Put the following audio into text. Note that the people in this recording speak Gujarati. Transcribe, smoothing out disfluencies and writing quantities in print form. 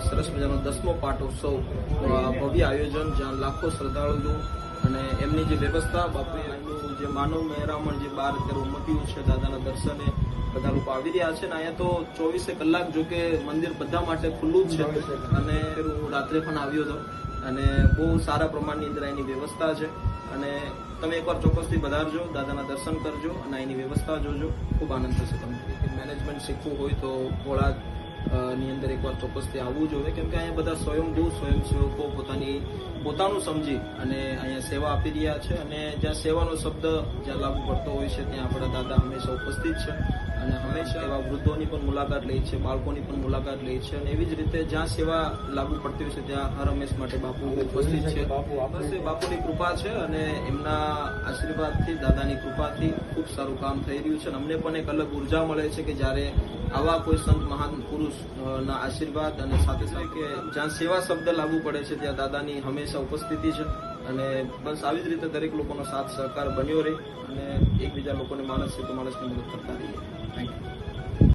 સરસ મજાનો 10મો પાટોત્સવ ભવ્ય આયોજન, જ્યાં લાખો શ્રદ્ધાળુઓ અને એમની જે વ્યવસ્થા, બાપુએ જે માનવ મહેરામણ જે બહાર અત્યારે ઉમટ્યું છે, દાદાના દર્શને બધા લોકો આવી રહ્યા છે. અને અહીંયા તો 24 કલાક જો કે મંદિર બધા માટે ખુલ્લું જ છે. અને હું રાત્રે પણ આવ્યો હતો અને બહુ સારા પ્રમાણની અંદર એની વ્યવસ્થા છે. અને તમે એકવાર ચોક્કસથી પધારજો, દાદાના દર્શન કરજો અને એની વ્યવસ્થા જોજો, ખૂબ આનંદ થશે તમને. મેનેજમેન્ટ શીખવું હોય તો ભોળા ની અંદર એકવાર ચોક્કસથી આવવું જોઈએ, કેમ કે અહીંયા બધા સ્વયંસેવકો પોતાનું સમજી અને અહીંયા સેવા આપી રહ્યા છે. અને જ્યાં સેવાનો શબ્દ જ્યાં લાગુ પડતો હોય છે ત્યાં આપણા દાદા હંમેશા ઉપસ્થિત છે અને હંમેશા એવા વૃદ્ધોની પણ મુલાકાત લે છે, બાળકોની પણ મુલાકાત લે છે. અને એવી જ રીતે જ્યાં સેવા લાગુ પડતી હોય છે ત્યાં હર હંમેશ માટે બાપુ ઉપસ્થિત છે. બસ એ બાપુની કૃપા છે અને એમના આશીર્વાદથી, દાદાની કૃપાથી ખૂબ સારું કામ થઈ રહ્યું છે. અને અમને પણ એક અલગ ઉર્જા મળે છે કે જ્યારે આવા કોઈ સંત મહાન પુરુષના આશીર્વાદ અને સાથે સાથે કે જ્યાં સેવા શબ્દ લાગુ પડે છે ત્યાં દાદાની હંમેશા ઉપસ્થિતિ છે. અને બસ આવી જ રીતે દરેક લોકોનો સાથ સહકાર બન્યો રહે અને એકબીજા લોકોને માણસની મદદ કરતા રહીએ. Thank you.